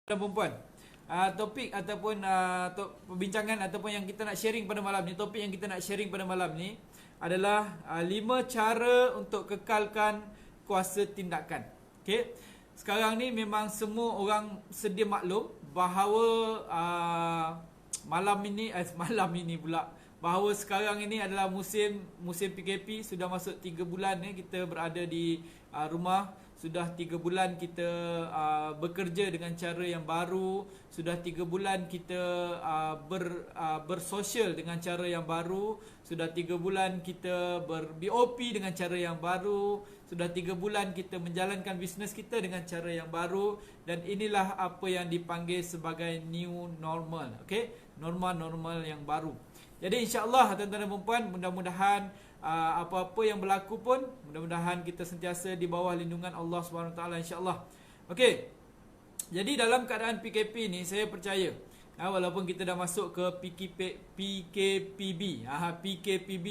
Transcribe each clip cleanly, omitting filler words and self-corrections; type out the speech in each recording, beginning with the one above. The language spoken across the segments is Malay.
dan perempuan. Topik ataupun perbincangan ataupun yang kita nak sharing pada malam ni, topik yang kita nak sharing pada malam ni adalah 5 cara untuk kekalkan kuasa tindakan. Okey. Sekarang ni memang semua orang sedia maklum bahawa malam ini pula, bahawa sekarang ini adalah musim PKP. Sudah masuk 3 bulan kita berada di rumah. Sudah 3 bulan kita bekerja dengan cara yang baru. Sudah 3 bulan kita bersosial dengan cara yang baru. Sudah 3 bulan kita ber-BOP dengan cara yang baru. Sudah 3 bulan kita menjalankan bisnes kita dengan cara yang baru. Dan inilah apa yang dipanggil sebagai new normal. Okay? Normal yang baru. Jadi insya-Allah tuan-tuan dan puan, mudah-mudahan apa-apa yang berlaku pun, mudah-mudahan kita sentiasa di bawah lindungan Allah SWT, insya-Allah. Okey. Jadi dalam keadaan PKP ni, saya percaya walaupun kita dah masuk ke PKPB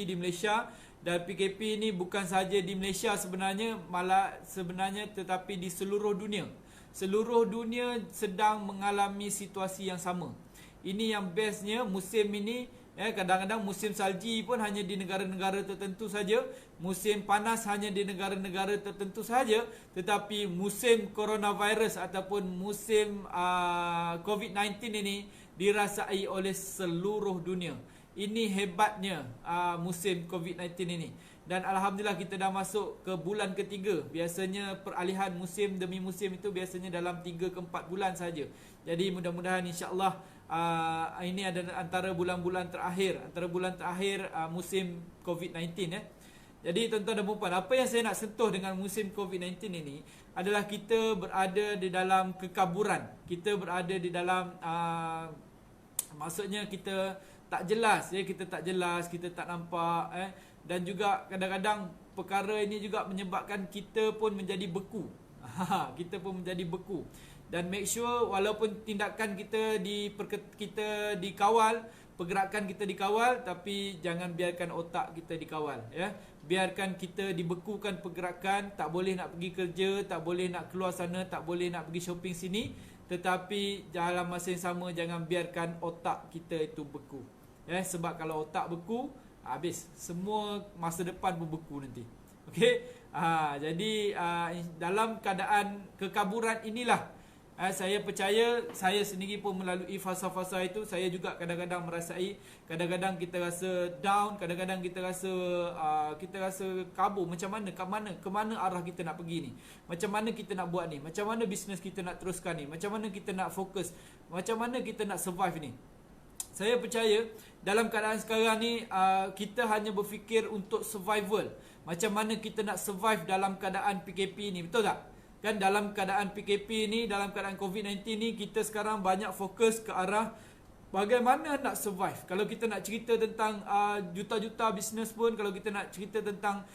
di Malaysia, dan PKP ni bukan saja di Malaysia sebenarnya, malah sebenarnya tetapi di seluruh dunia. Seluruh dunia sedang mengalami situasi yang sama. Ini yang bestnya musim ini. Kadang-kadang musim salji pun hanya di negara-negara tertentu saja, musim panas hanya di negara-negara tertentu saja, tetapi musim coronavirus ataupun musim COVID-19 ini dirasai oleh seluruh dunia. Ini hebatnya musim COVID-19 ini. Dan Alhamdulillah kita dah masuk ke bulan ketiga. Biasanya peralihan musim demi musim itu biasanya dalam 3 ke 4 bulan saja. Jadi mudah-mudahan insya-Allah ini adalah antara bulan-bulan terakhir, musim COVID-19 . Jadi tuan-tuan dan puan, apa yang saya nak sentuh dengan musim COVID-19 ini adalah kita berada di dalam kekaburan. Kita berada di dalam maksudnya kita tak jelas, kita tak jelas, kita tak nampak dan juga kadang-kadang perkara ini juga menyebabkan kita pun menjadi beku. Kita pun menjadi beku. Dan make sure walaupun tindakan kita dikawal, pergerakan kita dikawal, tapi jangan biarkan otak kita dikawal, Biarkan kita dibekukan pergerakan, tak boleh nak pergi kerja, tak boleh nak keluar sana, tak boleh nak pergi shopping sini, tetapi dalam masa yang sama jangan biarkan otak kita itu beku. Sebab kalau otak beku, habis semua masa depan pun beku nanti. Okey. Jadi dalam keadaan kekaburan inilah saya percaya, saya sendiri pun melalui fasa-fasa itu. Saya juga kadang-kadang merasai, kadang-kadang kita rasa down, kadang-kadang kita rasa kabur. Macam mana, ke mana arah kita nak pergi ni? Macam mana kita nak buat ni? Macam mana bisnes kita nak teruskan ni? Macam mana kita nak fokus? Macam mana kita nak survive ni? Saya percaya dalam keadaan sekarang ni kita hanya berfikir untuk survival. Macam mana kita nak survive dalam keadaan PKP ni, betul tak? Kan dalam keadaan PKP ni, dalam keadaan COVID-19 ni, kita sekarang banyak fokus ke arah bagaimana nak survive. Kalau kita nak cerita tentang juta-juta bisnes pun, kalau kita nak cerita tentang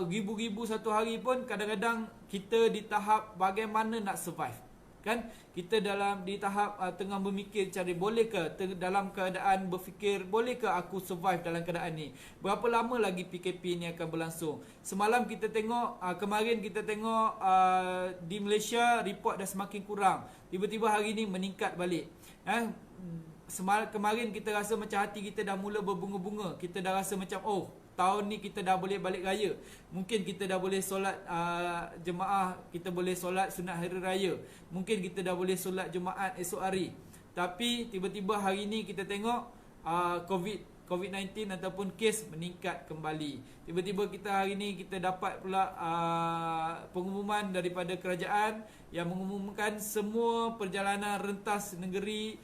ribu-ribu satu hari pun, kadang-kadang kita di tahap bagaimana nak survive. Kan kita di tahap tengah memikir cari boleh ke dalam keadaan berfikir boleh ke aku survive dalam keadaan ni, berapa lama lagi PKP ni akan berlangsung. Semalam kita tengok kemarin kita tengok di Malaysia report dah semakin kurang, tiba-tiba hari ni meningkat balik. Kemarin kita rasa macam hati kita dah mula berbunga-bunga, kita dah rasa macam tahun ni kita dah boleh balik raya. Mungkin kita dah boleh solat jemaah, kita boleh solat sunat hari raya. Mungkin kita dah boleh solat Jumaat esok hari. Tapi tiba-tiba hari ni kita tengok COVID-19 ataupun kes meningkat kembali. Tiba-tiba kita hari ni kita dapat pula pengumuman daripada kerajaan yang mengumumkan semua perjalanan rentas negeri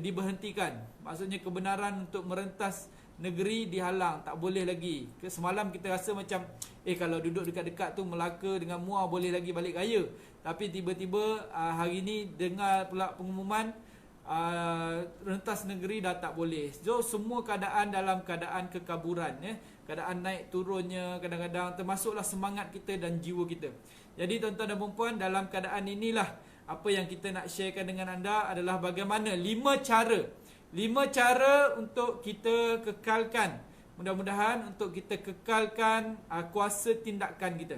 diberhentikan. Maksudnya kebenaran untuk merentas negeri dihalang, tak boleh lagi. Semalam kita rasa macam kalau duduk dekat-dekat tu Melaka dengan Muar boleh lagi balik raya. Tapi tiba-tiba hari ni dengar pula pengumuman rentas negeri dah tak boleh. So semua keadaan dalam keadaan kekaburan, keadaan naik turunnya, kadang-kadang termasuklah semangat kita dan jiwa kita. Jadi tuan-tuan dan puan, dalam keadaan inilah apa yang kita nak sharekan dengan anda adalah bagaimana 5 cara untuk kita kekalkan, mudah-mudahan untuk kita kekalkan kuasa tindakan kita.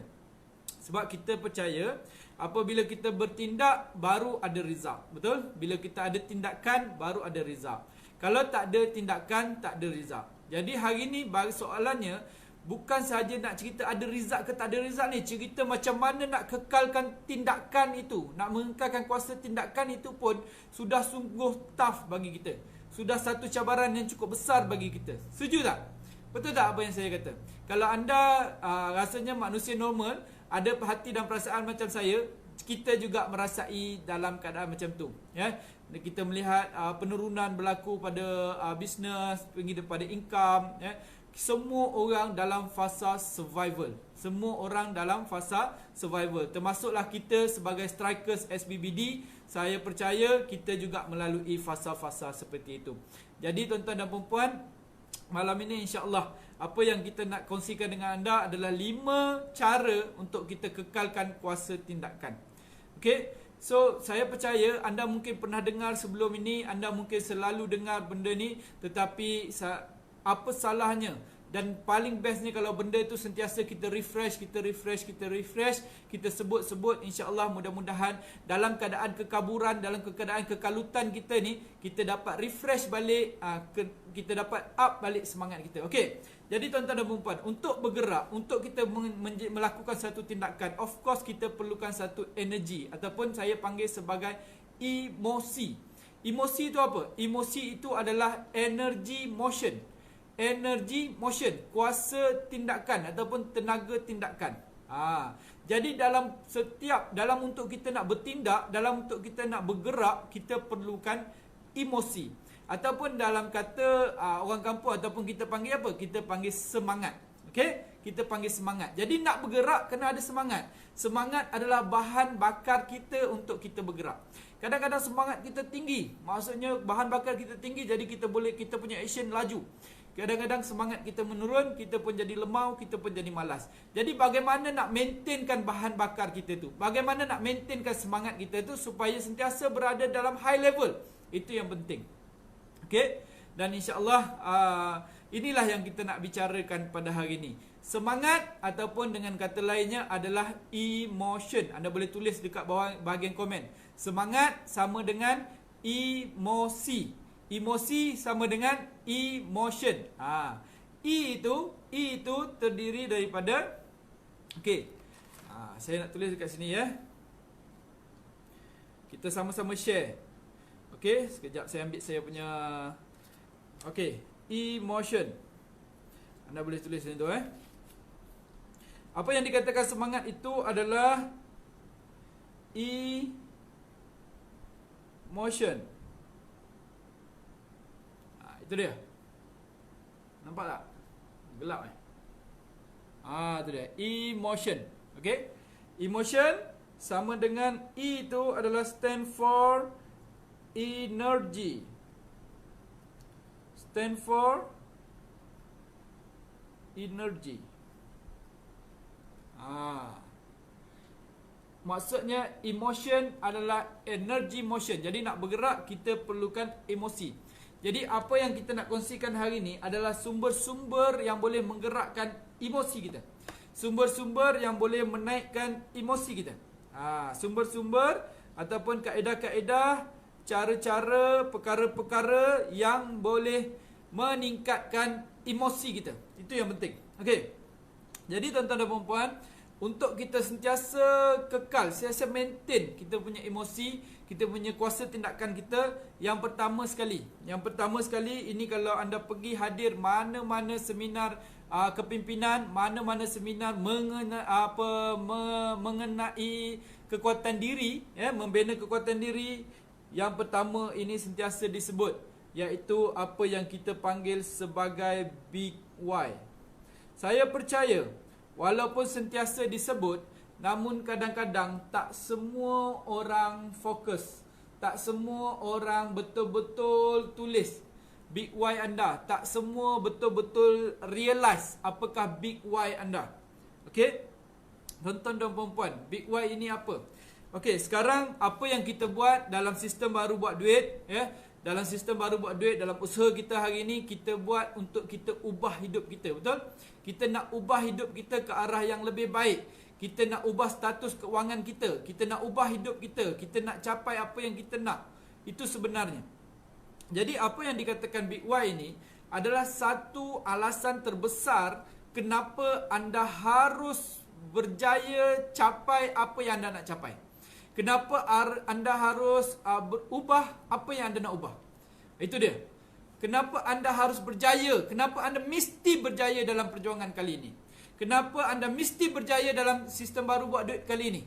Sebab kita percaya Apabila kita bertindak, baru ada result. Betul? Bila kita ada tindakan, baru ada result. Kalau tak ada tindakan, tak ada result. Jadi hari ni soalannya, bukan sahaja nak cerita ada result ke tak ada result ni. Cerita macam mana nak kekalkan tindakan itu. Nak mengekalkan kuasa tindakan itu pun sudah sungguh tough bagi kita. Sudah satu cabaran yang cukup besar bagi kita. Setuju tak? Betul tak apa yang saya kata? Kalau anda rasanya manusia normal, ada hati dan perasaan macam saya, kita juga merasai dalam keadaan macam tu. Ya, kita melihat penurunan berlaku pada bisnes, pergi daripada income. Ya, semua orang dalam fasa survival. Semua orang dalam fasa survival. Termasuklah kita sebagai strikers SBBD. Saya percaya kita juga melalui fasa-fasa seperti itu. Jadi tuan-tuan dan puan-puan, malam ini insya-Allah apa yang kita nak kongsikan dengan anda adalah 5 cara untuk kita kekalkan kuasa tindakan. Okey. So, saya percaya anda mungkin pernah dengar sebelum ini, anda mungkin selalu dengar benda ni, tetapi apa salahnya? Dan paling bestnya kalau benda itu sentiasa kita refresh, kita sebut-sebut, insya-Allah mudah-mudahan dalam keadaan kekaburan, dalam keadaan kekalutan kita ni, kita dapat refresh balik, kita dapat up balik semangat kita. Okey. Jadi tuan-tuan dan puan-puan, untuk bergerak, untuk kita melakukan satu tindakan, of course kita perlukan satu energi ataupun saya panggil sebagai emosi. Emosi itu apa? Emosi itu adalah energy motion. Energy motion, kuasa tindakan ataupun tenaga tindakan. Jadi dalam untuk kita nak bertindak, dalam untuk kita nak bergerak, kita perlukan emosi. Ataupun dalam kata orang kampung ataupun kita panggil apa? Kita panggil semangat. Okey? Kita panggil semangat. Jadi nak bergerak kena ada semangat. Semangat adalah bahan bakar kita untuk kita bergerak. Kadang-kadang semangat kita tinggi. Maksudnya bahan bakar kita tinggi, jadi kita punya action laju. Kadang-kadang semangat kita menurun, kita pun jadi lemau, kita pun jadi malas. Jadi bagaimana nak maintainkan bahan bakar kita tu? Bagaimana nak maintainkan semangat kita tu supaya sentiasa berada dalam high level? Itu yang penting. Okey? Dan insya-Allah inilah yang kita nak bicarakan pada hari ini. Semangat ataupun dengan kata lainnya adalah emotion. Anda boleh tulis dekat bawah bahagian komen. Semangat sama dengan emosi. Emosi sama dengan emotion. E itu terdiri daripada, okey. Saya nak tulis dekat sini ya. Kita sama-sama share. Okey, sekejap saya ambil saya punya. Okey, emotion. Anda boleh tulis sini tu Apa yang dikatakan semangat itu adalah emotion. Itu dia. Nampak tak? Gelap itu dia. Emotion. Okey? Emotion sama dengan E itu adalah stand for energy. Stand for energy. Maksudnya emotion adalah energy motion. Jadi nak bergerak kita perlukan emosi. Jadi apa yang kita nak kongsikan hari ini adalah sumber-sumber yang boleh menggerakkan emosi kita. Sumber-sumber yang boleh menaikkan emosi kita. Sumber-sumber ataupun kaedah-kaedah, cara-cara, perkara-perkara yang boleh meningkatkan emosi kita. Itu yang penting. Okey. Jadi tuan-tuan dan puan-puan, untuk kita sentiasa kekal, sentiasa maintain kita punya emosi, kita punya kuasa tindakan kita, yang pertama sekali ini kalau anda pergi hadir mana-mana seminar kepimpinan, mana-mana seminar mengenai kekuatan diri, membina kekuatan diri, yang pertama ini sentiasa disebut, iaitu apa yang kita panggil sebagai Big Why. Saya percaya walaupun sentiasa disebut, namun kadang-kadang tak semua orang fokus. Tak semua orang betul-betul tulis Big Why anda. Tak semua betul-betul realize apakah Big Why anda. Okey? Tuan-tuan dan puan-puan, Big Why ini apa? Okey, sekarang apa yang kita buat dalam sistem baru buat duit, dalam sistem baru buat duit, dalam usaha kita hari ini, kita buat untuk kita ubah hidup kita, betul? Kita nak ubah hidup kita ke arah yang lebih baik. Kita nak ubah status keuangan kita. Kita nak ubah hidup kita. Kita nak capai apa yang kita nak. Itu sebenarnya. Jadi apa yang dikatakan Big Y ini adalah satu alasan terbesar kenapa anda harus berjaya capai apa yang anda nak capai. Kenapa anda harus berubah apa yang anda nak ubah. Itu dia. Kenapa anda harus berjaya. Kenapa anda mesti berjaya dalam perjuangan kali ini. Kenapa anda mesti berjaya dalam sistem baru buat duit kali ini.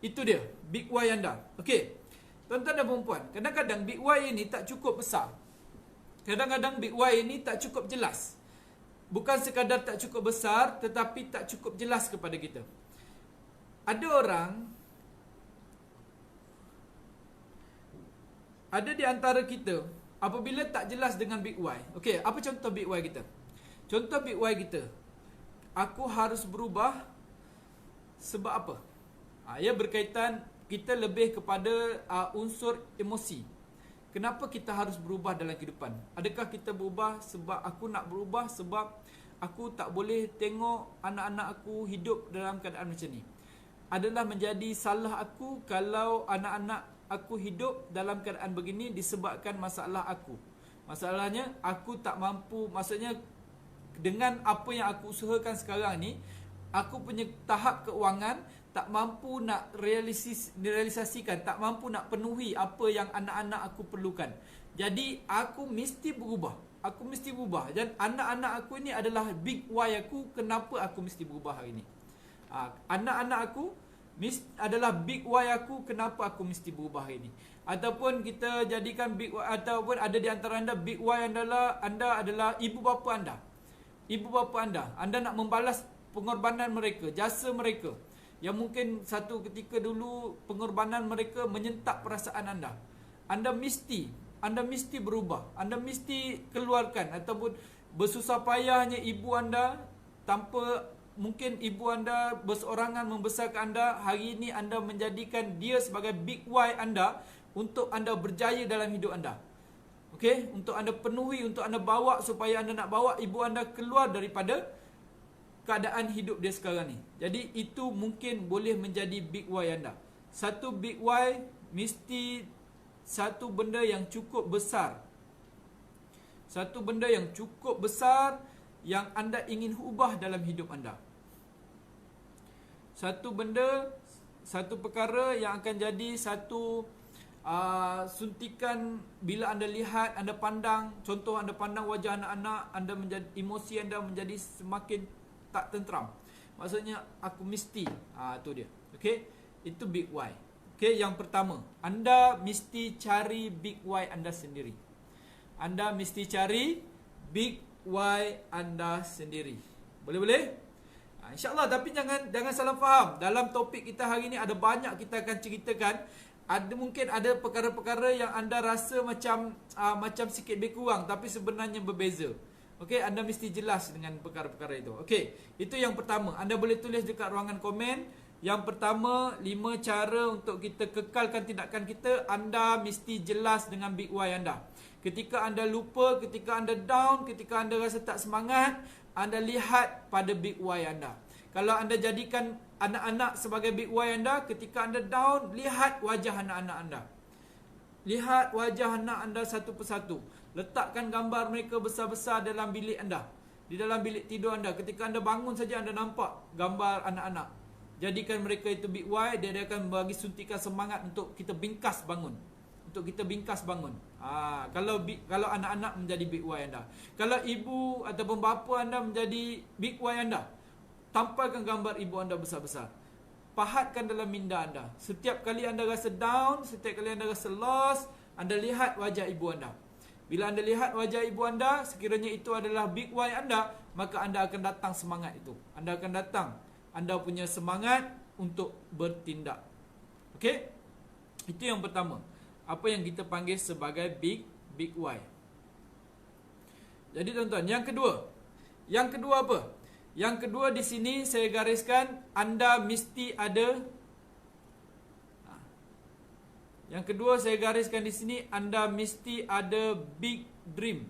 Itu dia. Big Y anda. Okey. Tuan-tuan dan perempuan. Kadang-kadang Big Y ini tak cukup besar. Kadang-kadang Big Y ini tak cukup jelas. Bukan sekadar tak cukup besar, tetapi tak cukup jelas kepada kita. Ada orang, ada di antara kita, apabila tak jelas dengan Big Y. Okey, apa contoh Big Y kita? Contoh Big Y kita. Aku harus berubah sebab apa? Ia berkaitan, kita lebih kepada unsur emosi. Kenapa kita harus berubah dalam kehidupan? Adakah kita berubah sebab aku nak berubah sebab aku tak boleh tengok anak-anak aku hidup dalam keadaan macam ni? Adalah menjadi salah aku kalau anak-anak aku hidup dalam keadaan begini disebabkan masalah aku. Masalahnya aku tak mampu, maksudnya dengan apa yang aku usahakan sekarang ni, aku punya tahap keuangan tak mampu nak realisasikan, tak mampu nak penuhi apa yang anak-anak aku perlukan. Jadi aku mesti berubah. Aku mesti berubah. Dan anak-anak aku ini adalah Big Y aku. Kenapa aku mesti berubah hari ini? Anak-anak aku adalah Big Y aku. Kenapa aku mesti berubah hari ini? Ataupun kita jadikan Big Y, ataupun ada di antara anda Big Y anda adalah ibu bapa anda. Ibu bapa anda nak membalas pengorbanan mereka, jasa mereka, yang mungkin satu ketika dulu pengorbanan mereka menyentak perasaan anda. Anda mesti berubah. Anda mesti keluarkan, ataupun bersusah payahnya ibu anda, tanpa mungkin ibu anda berseorangan membesarkan anda, hari ini anda menjadikan dia sebagai Big Y anda untuk anda berjaya dalam hidup anda. Okey, untuk anda penuhi, untuk anda bawa, supaya anda nak bawa ibu anda keluar daripada keadaan hidup dia sekarang ni. Jadi itu mungkin boleh menjadi Big Y anda. Satu Big Y mesti satu benda yang cukup besar. Satu benda yang cukup besar yang anda ingin ubah dalam hidup anda. Satu benda, satu perkara yang akan jadi satu suntikan bila anda lihat, anda pandang, contoh anda pandang wajah anak-anak, anda menjadi, emosi anda menjadi semakin tak tenteram. Maksudnya aku mesti, tu dia. Okey, itu Big Y. Okey, yang pertama, anda mesti cari Big Y anda sendiri. Anda mesti cari Big Y anda sendiri. Boleh-boleh? InsyaAllah, tapi jangan salah faham. Dalam topik kita hari ini ada banyak kita akan ceritakan. Mungkin ada perkara-perkara yang anda rasa macam sikit lebih kurang, tapi sebenarnya berbeza. Okey, anda mesti jelas dengan perkara-perkara itu. Okey, itu yang pertama. Anda boleh tulis dekat ruangan komen. Yang pertama, 5 cara untuk kita kekalkan tindakan kita. Anda mesti jelas dengan Big Y anda. Ketika anda lupa, ketika anda down, ketika anda rasa tak semangat, anda lihat pada Big Y anda. Kalau anda jadikan anak-anak sebagai Big Y anda, ketika anda down, lihat wajah anak-anak anda. Lihat wajah anak anda satu persatu. Letakkan gambar mereka besar-besar dalam bilik anda. Di dalam bilik tidur anda. Ketika anda bangun saja, anda nampak gambar anak-anak. Jadikan mereka itu Big Y, dia akan bagi suntikan semangat untuk kita bingkas bangun. Untuk kita bingkas bangun. Kalau anak-anak menjadi Big Y anda. Kalau ibu ataupun bapa anda menjadi Big Y anda, tampalkan gambar ibu anda besar-besar. Pahatkan dalam minda anda. Setiap kali anda rasa down, setiap kali anda rasa lost, anda lihat wajah ibu anda. Bila anda lihat wajah ibu anda, sekiranya itu adalah Big Y anda, maka anda akan datang semangat itu. Anda akan datang. Anda punya semangat untuk bertindak. Okey? Itu yang pertama. Apa yang kita panggil sebagai Big Y. Jadi tuan-tuan, yang kedua. Yang kedua apa? Yang kedua di sini saya gariskan, anda mesti ada. Yang kedua saya gariskan di sini, anda mesti ada big dream.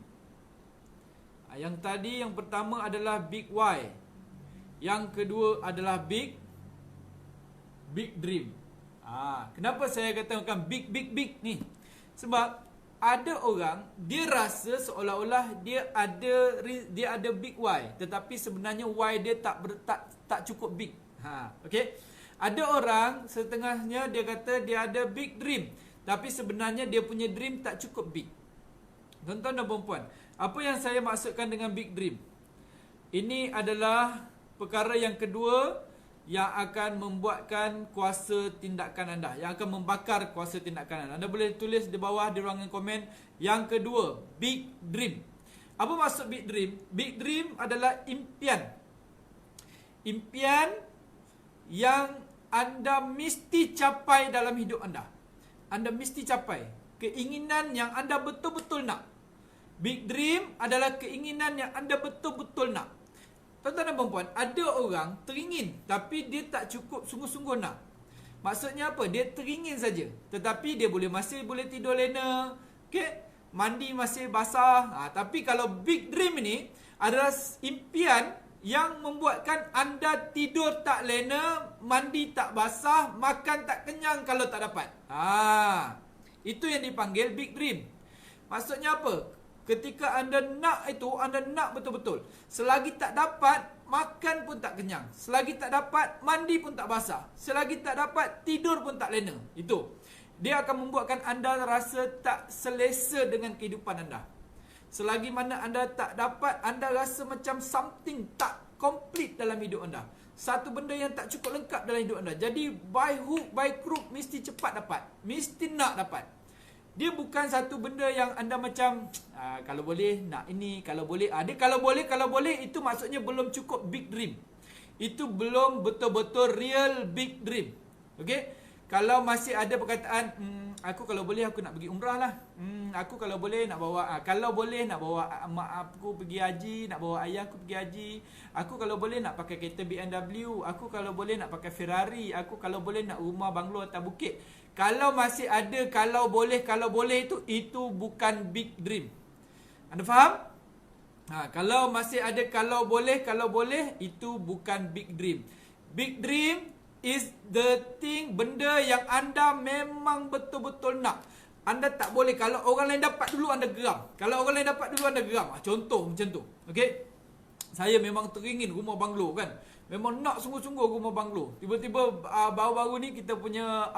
Yang tadi yang pertama adalah Big Y. Yang kedua adalah Big Big dream. Kenapa saya katakan big ni? Sebab ada orang dia rasa seolah-olah dia ada big why, tetapi sebenarnya why dia tak cukup big. Okey. Ada orang setengahnya dia kata dia ada big dream, tapi sebenarnya dia punya dream tak cukup big. Tuan-tuan dan puan-puan, apa yang saya maksudkan dengan big dream? Ini adalah perkara yang kedua yang akan membuatkan kuasa tindakan anda, yang akan membakar kuasa tindakan anda. Anda boleh tulis di bawah di ruangan komen. Yang kedua, big dream. Apa maksud big dream? Big dream adalah impian. Impian yang anda mesti capai dalam hidup anda. Anda mesti capai. Keinginan yang anda betul-betul nak. Big dream adalah keinginan yang anda betul-betul nak. Tuan-tuan dan puan-puan, ada orang teringin tapi dia tak cukup sungguh-sungguh nak. Maksudnya apa? Dia teringin saja, tetapi dia masih boleh tidur lena, okay? Mandi masih basah. Tapi kalau big dream ini adalah impian yang membuatkan anda tidur tak lena, mandi tak basah, makan tak kenyang kalau tak dapat. Itu yang dipanggil big dream. Maksudnya apa? Ketika anda nak itu, anda nak betul-betul. Selagi tak dapat, makan pun tak kenyang. Selagi tak dapat, mandi pun tak basah. Selagi tak dapat, tidur pun tak lena. Itu. Dia akan membuatkan anda rasa tak selesa dengan kehidupan anda. Selagi mana anda tak dapat, anda rasa macam something tak complete dalam hidup anda. Satu benda yang tak cukup lengkap dalam hidup anda. Jadi, by hook, by crook, mesti cepat dapat. Mesti nak dapat. Dia bukan satu benda yang anda macam kalau boleh nak ini, kalau boleh dia kalau boleh itu maksudnya belum cukup big dream. Itu belum betul-betul real big dream. Okey? Kalau masih ada perkataan aku kalau boleh aku nak pergi umrah lah. Aku kalau boleh nak bawa mak aku pergi haji, nak bawa ayah aku pergi haji. Aku kalau boleh nak pakai kereta BMW, aku kalau boleh nak pakai Ferrari, aku kalau boleh nak rumah banglo atas bukit. Kalau masih ada kalau boleh itu bukan big dream. Anda faham? Kalau masih ada kalau boleh itu bukan big dream. Big dream is the thing, benda yang anda memang betul-betul nak. Anda tak boleh, kalau orang lain dapat dulu anda geram. Kalau orang lain dapat dulu anda geram. Contoh macam tu. Okey. Saya memang teringin rumah banglo kan. Memang nak sungguh-sungguh rumah banglo. Tiba-tiba baru-baru ni kita punya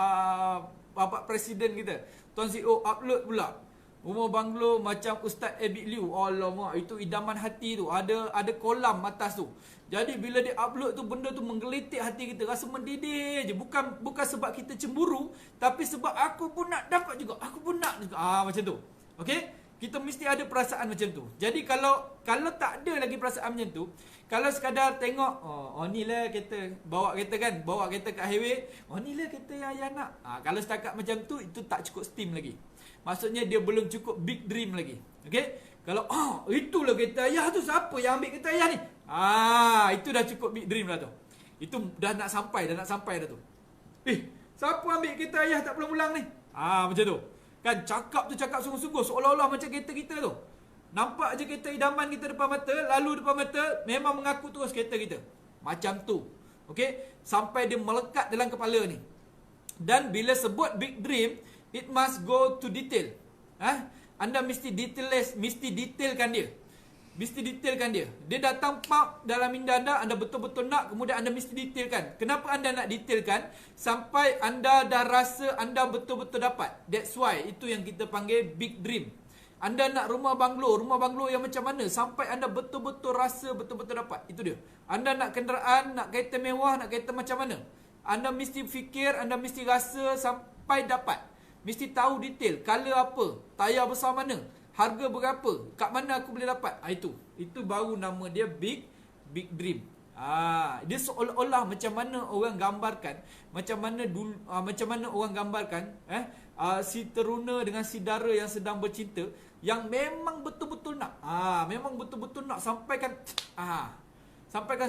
bapak presiden kita, Tuan CEO upload pula rumah banglo macam Ustaz Abid Liu. Alamak, itu idaman hati tu. Ada kolam atas tu. Jadi bila dia upload tu, benda tu menggelitik hati kita, rasa mendidih je. Bukan sebab kita cemburu, tapi sebab aku pun nak dapat juga. Aku pun nak juga. Macam tu. Okey? Kita mesti ada perasaan macam tu. Jadi kalau tak ada lagi perasaan macam tu, kalau sekadar tengok, ni lah kereta, bawa kereta kat highway, ni lah kereta yang ayah nak. Kalau setakat macam tu, itu tak cukup steam lagi. Maksudnya dia belum cukup big dream lagi. Okey? Kalau itulah kereta ayah tu, siapa yang ambil kereta ayah ni? Itu dah cukup big dream lah tu. Itu dah nak sampai dah tu. Siapa ambil kereta ayah tak pulang-pulang ni? Macam tu. Kan cakap sungguh-sungguh seolah-olah macam kereta kita tu. Nampak je kereta idaman kita depan mata, lalu depan mata memang mengaku terus kereta kita. Macam tu. Okey? Sampai dia melekat dalam kepala ni. Dan bila sebut big dream, it must go to detail. Anda mesti detailkan dia. Dia datang dalam minda anda betul-betul nak, kemudian anda mesti detailkan. Kenapa anda nak detailkan? Sampai anda dah rasa anda betul-betul dapat. That's why itu yang kita panggil big dream. Anda nak rumah banglo yang macam mana? Sampai anda betul-betul rasa betul-betul dapat. Itu dia. Anda nak kenderaan, nak kereta mewah, nak kereta macam mana? Anda mesti fikir, anda mesti rasa sampai dapat. Mesti tahu detail, color apa, tayar besar mana, harga berapa, kat mana aku boleh dapat. Itu baru nama dia big dream. Dia seolah-olah macam mana orang gambarkan, macam mana orang gambarkan si teruna dengan si dara yang sedang bercinta, yang memang betul-betul nak. Memang betul-betul nak sampaikan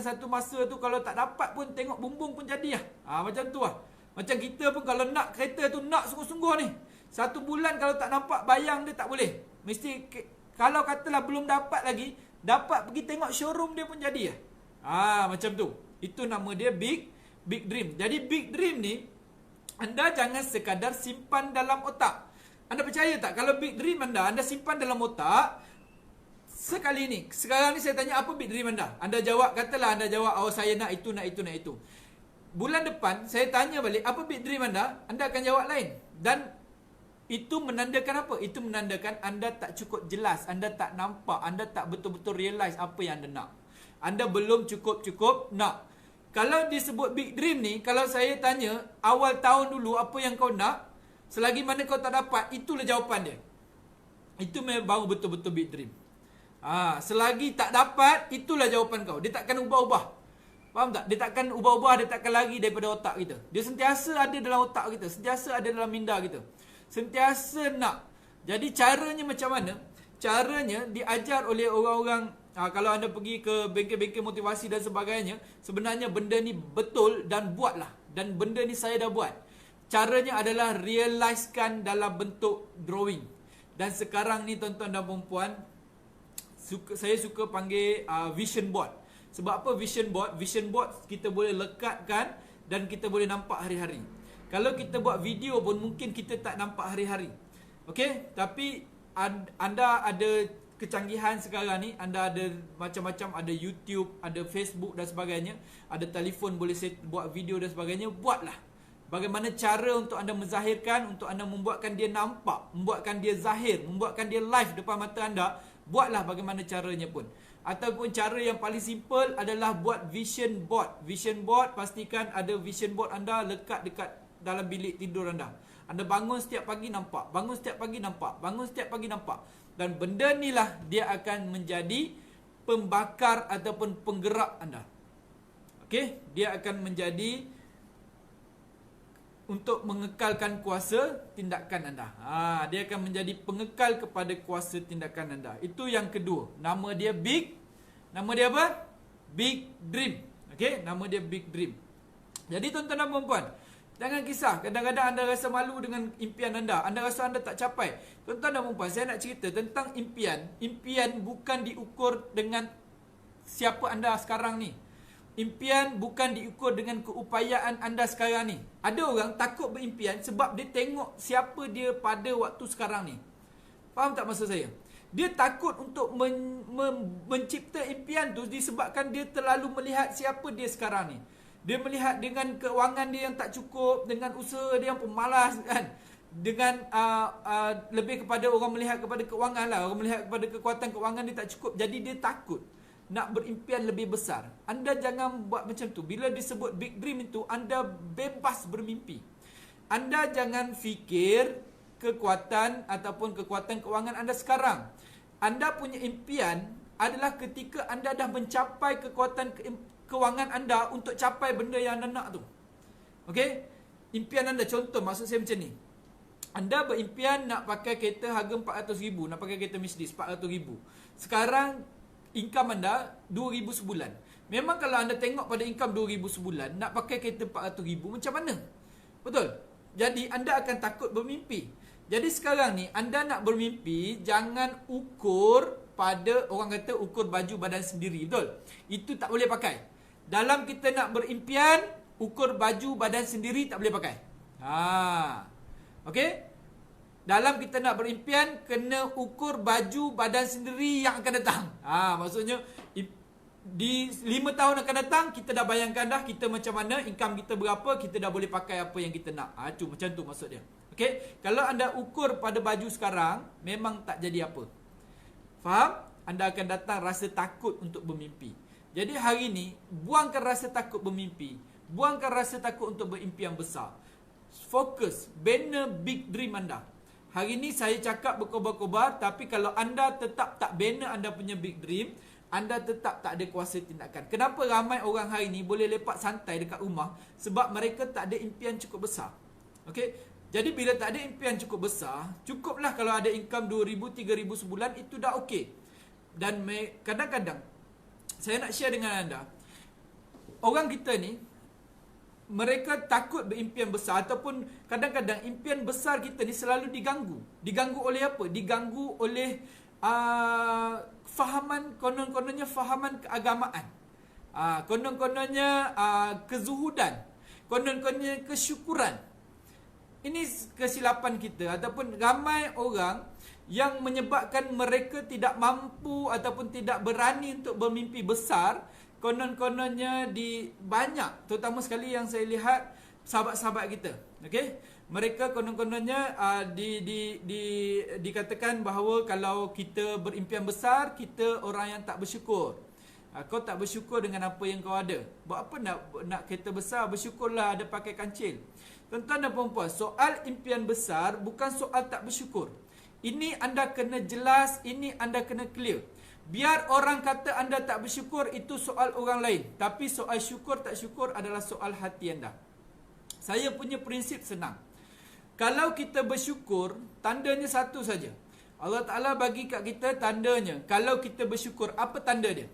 satu masa tu kalau tak dapat pun tengok bumbung pun jadi lah. Macam tu lah. Macam kita pun kalau nak kereta tu nak sungguh-sungguh ni. 1 bulan kalau tak nampak bayang dia tak boleh. Mesti kalau katalah belum dapat lagi, dapat pergi tengok showroom dia pun jadi lah. Macam tu. Itu nama dia big big dream. Jadi big dream ni anda jangan sekadar simpan dalam otak. Anda percaya tak kalau big dream anda simpan dalam otak, sekarang ni saya tanya apa big dream anda? Anda jawab, katalah anda jawab, oh saya nak itu, nak itu, nak itu. Bulan depan saya tanya balik apa big dream anda akan jawab lain. Dan itu menandakan apa? Itu menandakan anda tak cukup jelas, anda tak nampak, anda tak betul-betul realize apa yang anda nak. Anda belum cukup-cukup nak. Kalau disebut big dream ni, kalau saya tanya awal tahun dulu apa yang kau nak, selagi mana kau tak dapat, itulah jawapan dia. Itu baru betul-betul big dream. Selagi tak dapat, itulah jawapan kau. Dia takkan ubah-ubah. Faham tak? Dia takkan ubah-ubah, dia takkan lari daripada otak kita. Dia sentiasa ada dalam otak kita, sentiasa ada dalam minda kita. Sentiasa nak. Jadi caranya macam mana? Caranya diajar oleh orang-orang, kalau anda pergi ke bengkel-bengkel motivasi dan sebagainya, sebenarnya benda ni betul dan buatlah. Dan benda ni saya dah buat. Caranya adalah realizekan dalam bentuk drawing. Dan sekarang ni tuan-tuan dan perempuan, saya suka panggil vision board. Sebab apa vision board? Vision board kita boleh lekatkan dan kita boleh nampak hari-hari. Kalau kita buat video pun mungkin kita tak nampak hari-hari. Okey? Tapi anda ada kecanggihan sekarang ni, anda ada macam-macam, ada YouTube, ada Facebook dan sebagainya, ada telefon boleh buat video dan sebagainya, buatlah. Bagaimana cara untuk anda menzahirkan, untuk anda membuatkan dia nampak, membuatkan dia zahir, membuatkan dia live depan mata anda, buatlah bagaimana caranya pun. Ataupun cara yang paling simple adalah buat vision board. Vision board, pastikan ada vision board anda lekat dekat dalam bilik tidur anda. Anda bangun setiap pagi nampak, bangun setiap pagi nampak, bangun setiap pagi nampak. Dan benda inilah dia akan menjadi pembakar ataupun penggerak anda. Okey, dia akan menjadi untuk mengekalkan kuasa tindakan anda. Dia akan menjadi pengekal kepada kuasa tindakan anda. Itu yang kedua. Nama dia big. Nama dia apa? Big dream. Okey, nama dia big dream. Jadi tuan-tuan dan puan-puan, jangan kisah. Kadang-kadang anda rasa malu dengan impian anda. Anda rasa anda tak capai. Tuan-tuan dan puan-puan, saya nak cerita tentang impian. Impian bukan diukur dengan siapa anda sekarang ni. Impian bukan diukur dengan keupayaan anda sekarang ni. Ada orang takut berimpian sebab dia tengok siapa dia pada waktu sekarang ni. Faham tak maksud saya? Dia takut untuk mencipta impian tu disebabkan dia terlalu melihat siapa dia sekarang ni. Dia melihat dengan keuangan dia yang tak cukup, dengan usaha dia yang pemalas kan. Dengan lebih kepada orang melihat kepada keuangan lah. Orang melihat kepada kekuatan keuangan dia tak cukup. Jadi dia takut nak berimpian lebih besar. Anda jangan buat macam tu. Bila disebut big dream itu, anda bebas bermimpi. Anda jangan fikir kekuatan ataupun kekuatan keuangan anda sekarang. Anda punya impian adalah ketika anda dah mencapai kekuatan keuangan anda untuk capai benda yang anda nak tu. Okey? Impian anda, contoh maksud saya macam ni. Anda berimpian nak pakai kereta harga RM400,000, nak pakai kereta Mercedes RM400,000. Sekarang income anda RM2,000 sebulan. Memang kalau anda tengok pada income RM2,000 sebulan, nak pakai kereta RM400,000 macam mana? Betul? Jadi anda akan takut bermimpi. Jadi sekarang ni anda nak bermimpi, jangan ukur pada, orang kata ukur baju badan sendiri. Betul? Itu tak boleh pakai. Dalam kita nak berimpian, ukur baju badan sendiri tak boleh pakai. Okey? Dalam kita nak berimpian, kena ukur baju badan sendiri yang akan datang. Maksudnya di 5 tahun akan datang, kita dah bayangkan dah kita macam mana, income kita berapa, kita dah boleh pakai apa yang kita nak. Macam tu maksud dia. Okey? Kalau anda ukur pada baju sekarang, memang tak jadi apa. Faham? Anda akan datang rasa takut untuk bermimpi. Jadi hari ni, buangkan rasa takut bermimpi. Buangkan rasa takut untuk berimpian besar. Fokus, bina big dream anda. Hari ni saya cakap berkobar-kobar, tapi kalau anda tetap tak bina anda punya big dream, anda tetap tak ada kuasa tindakan. Kenapa ramai orang hari ni boleh lepak santai dekat rumah? Sebab mereka tak ada impian cukup besar. Okey? Jadi bila tak ada impian cukup besar, cukuplah kalau ada income RM2,000, RM3,000 sebulan, itu dah okey. Dan kadang-kadang, saya nak share dengan anda, orang kita ni, mereka takut berimpian besar, ataupun kadang-kadang impian besar kita ni selalu diganggu. Diganggu oleh apa? Diganggu oleh fahaman, konon-kononnya fahaman keagamaan. Konon-kononnya kezuhudan. konon-kononnya kesyukuran. Ini kesilapan kita, ataupun ramai orang yang menyebabkan mereka tidak mampu ataupun tidak berani untuk bermimpi besar. Konon-kononnya di banyak, terutama sekali yang saya lihat sahabat-sahabat kita, okey, mereka konon-kononnya dikatakan bahawa kalau kita berimpian besar, kita orang yang tak bersyukur. Kau tak bersyukur dengan apa yang kau ada. Buat apa nak kereta besar? Bersyukurlah ada pakai kancil. Tuan-tuan dan puan-puan, soal impian besar bukan soal tak bersyukur. Ini anda kena jelas, ini anda kena clear. Biar orang kata anda tak bersyukur, itu soal orang lain. Tapi soal syukur tak syukur adalah soal hati anda. Saya punya prinsip senang. Kalau kita bersyukur, tandanya satu saja. Allah Ta'ala bagi kat kita tandanya. Kalau kita bersyukur, apa tanda dia?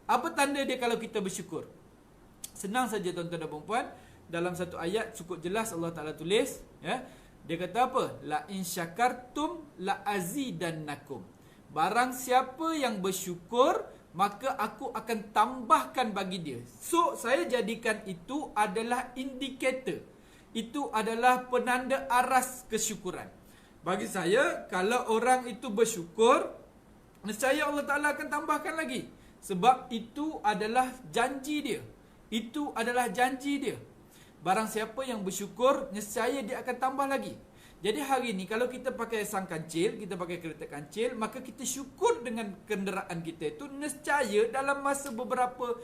Apa tanda dia kalau kita bersyukur? Senang saja tuan-tuan dan puan-puan. Dalam satu ayat cukup jelas Allah Ta'ala tulis, ya. Dia kata apa? La in syakartum la azidannakum. Barang siapa yang bersyukur, maka aku akan tambahkan bagi dia. So, saya jadikan itu adalah indikator. Itu adalah penanda aras kesyukuran. Bagi saya, kalau orang itu bersyukur, nescaya Allah Ta'ala akan tambahkan lagi. Sebab itu adalah janji dia. Itu adalah janji dia. Barang siapa yang bersyukur, nescaya dia akan tambah lagi. Jadi hari ni kalau kita pakai sang kancil, kita pakai kereta kancil, maka kita syukur dengan kenderaan kita itu, nescaya dalam masa beberapa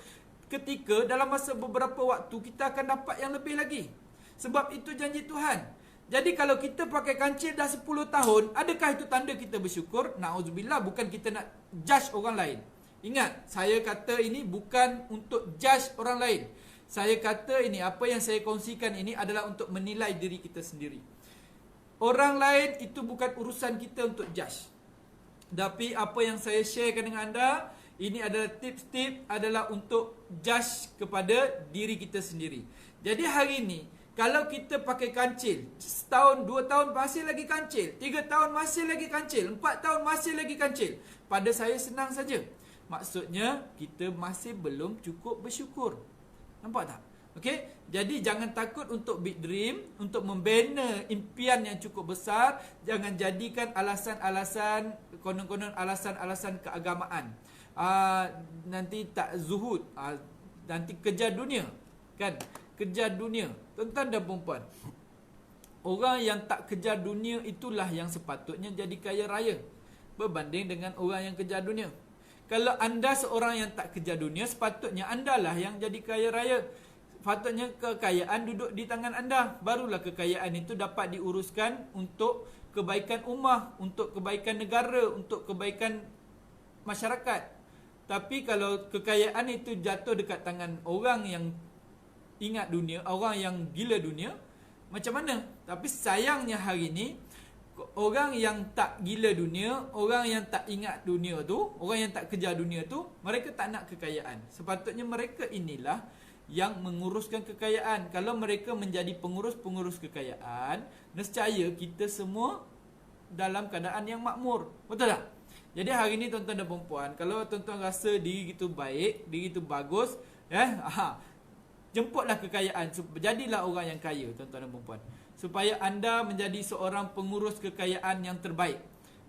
ketika, dalam masa beberapa waktu, kita akan dapat yang lebih lagi. Sebab itu janji Tuhan. Jadi kalau kita pakai kancil dah 10 tahun, adakah itu tanda kita bersyukur? Na'udzubillah, bukan kita nak judge orang lain. Ingat, saya kata ini bukan untuk judge orang lain. Saya kata ini, apa yang saya kongsikan ini adalah untuk menilai diri kita sendiri. Orang lain itu bukan urusan kita untuk judge. Tapi apa yang saya sharekan dengan anda, ini adalah tips-tips adalah untuk judge kepada diri kita sendiri. Jadi hari ini, kalau kita pakai kancil, setahun, 2 tahun masih lagi kancil, 3 tahun masih lagi kancil, 4 tahun masih lagi kancil, pada saya senang saja. Maksudnya, kita masih belum cukup bersyukur. Nampak tak? Okey, jadi jangan takut untuk big dream, untuk membina impian yang cukup besar. Jangan jadikan alasan-alasan, konon-konon alasan-alasan keagamaan. Nanti tak zuhud, nanti kejar dunia, kan? Kejar dunia. Tuan-tuan dan puan-puan, orang yang tak kejar dunia itulah yang sepatutnya jadi kaya raya, berbanding dengan orang yang kejar dunia. Kalau anda seorang yang tak kejar dunia, sepatutnya anda lah yang jadi kaya raya. Patutnya kekayaan duduk di tangan anda. Barulah kekayaan itu dapat diuruskan untuk kebaikan ummah, untuk kebaikan negara, untuk kebaikan masyarakat. Tapi kalau kekayaan itu jatuh dekat tangan orang yang ingat dunia, orang yang gila dunia, macam mana? Tapi sayangnya hari ini, orang yang tak gila dunia, orang yang tak ingat dunia tu, orang yang tak kejar dunia tu, mereka tak nak kekayaan. Sepatutnya mereka inilah yang menguruskan kekayaan. Kalau mereka menjadi pengurus-pengurus kekayaan, nescaya kita semua dalam keadaan yang makmur. Betul tak? Jadi hari ini tuan-tuan dan puan-puan, kalau tuan-tuan rasa diri itu baik, diri itu bagus, jemputlah kekayaan. Jadilah orang yang kaya, tuan-tuan dan puan-puan, supaya anda menjadi seorang pengurus kekayaan yang terbaik.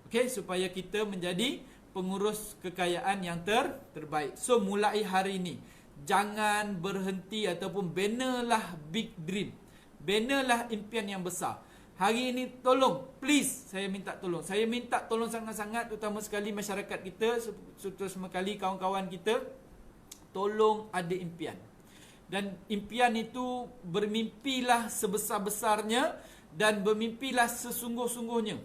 Okey, supaya kita menjadi pengurus kekayaan yang terbaik. So mulai hari ini, jangan berhenti ataupun benalah big dream. Benalah impian yang besar. Hari ini tolong, please, saya minta tolong. Saya minta tolong sangat-sangat, terutama sekali masyarakat kita, terutama sekali kawan-kawan kita, tolong ada impian. Dan impian itu bermimpilah sebesar-besarnya dan bermimpilah sesungguh-sungguhnya.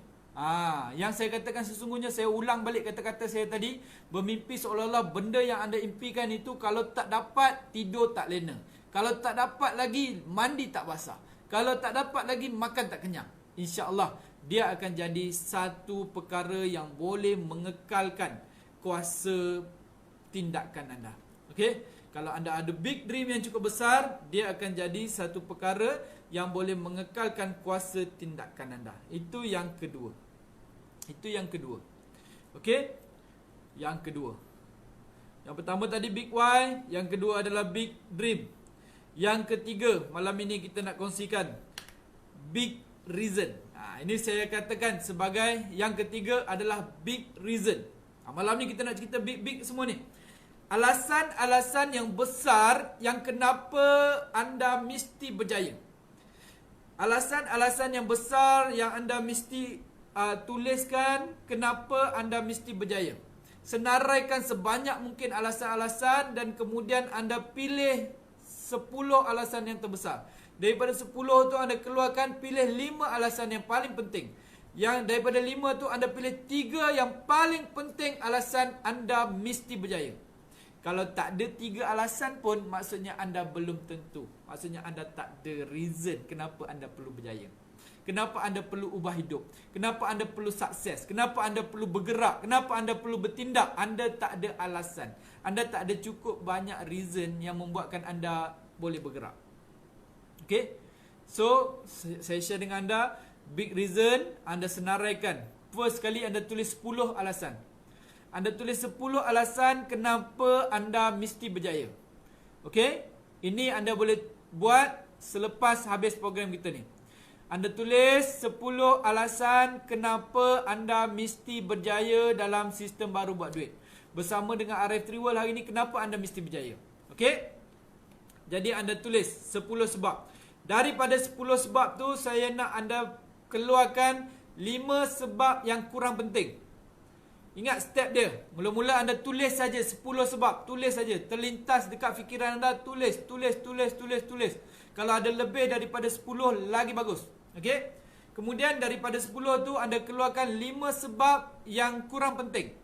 Yang saya katakan sesungguhnya, saya ulang balik kata-kata saya tadi. Bermimpi seolah-olah benda yang anda impikan itu, kalau tak dapat, tidur tak lena. Kalau tak dapat lagi, mandi tak basah. Kalau tak dapat lagi, makan tak kenyang. InsyaAllah, dia akan jadi satu perkara yang boleh mengekalkan kuasa tindakan anda. Okey? Kalau anda ada big dream yang cukup besar, dia akan jadi satu perkara yang boleh mengekalkan kuasa tindakan anda. Itu yang kedua. Itu yang kedua. Okey? Yang kedua. Yang pertama tadi big why, yang kedua adalah big dream. Yang ketiga, malam ini kita nak kongsikan big reason. Ini saya katakan sebagai yang ketiga adalah big reason. Malam ni kita nak cerita big semua ni. Alasan-alasan yang besar yang kenapa anda mesti berjaya. Alasan-alasan yang besar yang anda mesti tuliskan kenapa anda mesti berjaya. Senaraikan sebanyak mungkin alasan-alasan dan kemudian anda pilih 10 alasan yang terbesar. Daripada 10 tu anda keluarkan, pilih 5 alasan yang paling penting. Yang daripada 5 tu anda pilih 3 yang paling penting alasan anda mesti berjaya. Kalau tak ada 3 alasan pun, maksudnya anda belum tentu. Maksudnya anda tak ada reason kenapa anda perlu berjaya. Kenapa anda perlu ubah hidup. Kenapa anda perlu sukses. Kenapa anda perlu bergerak. Kenapa anda perlu bertindak. Anda tak ada alasan. Anda tak ada cukup banyak reason yang membuatkan anda boleh bergerak. Okay. So, saya share dengan anda big reason. Anda senaraikan. First kali anda tulis 10 alasan. Anda tulis 10 alasan kenapa anda mesti berjaya. Okay. Ini anda boleh buat selepas habis program kita ni. Anda tulis 10 alasan kenapa anda mesti berjaya dalam sistem baru buat duit. Bersama dengan Arif Triwal hari ni, kenapa anda mesti berjaya. Okay. Jadi anda tulis 10 sebab. Daripada 10 sebab tu, saya nak anda keluarkan 5 sebab yang kurang penting. Ingat step dia. Mula-mula anda tulis saja 10 sebab. Tulis saja. Terlintas dekat fikiran anda. Tulis. Kalau ada lebih daripada 10, lagi bagus. Okey. Kemudian daripada 10 tu, anda keluarkan 5 sebab yang kurang penting.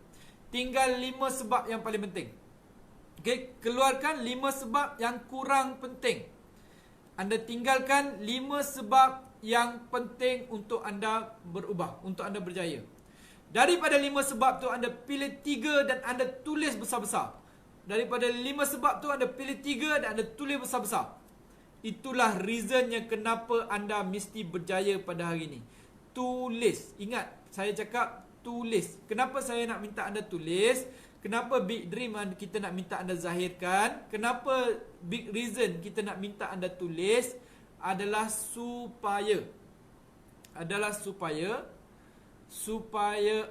Tinggal 5 sebab yang paling penting. Okey. Keluarkan 5 sebab yang kurang penting. Anda tinggalkan 5 sebab yang penting untuk anda berubah. Untuk anda berjaya. Daripada 5 sebab tu, anda pilih 3 dan anda tulis besar-besar. Daripada 5 sebab tu, anda pilih 3 dan anda tulis besar-besar. Itulah reasonnya kenapa anda mesti berjaya pada hari ini. Tulis. Ingat, saya cakap tulis. Kenapa saya nak minta anda tulis? Kenapa big dream kita nak minta anda zahirkan? Kenapa big reason kita nak minta anda tulis? Adalah supaya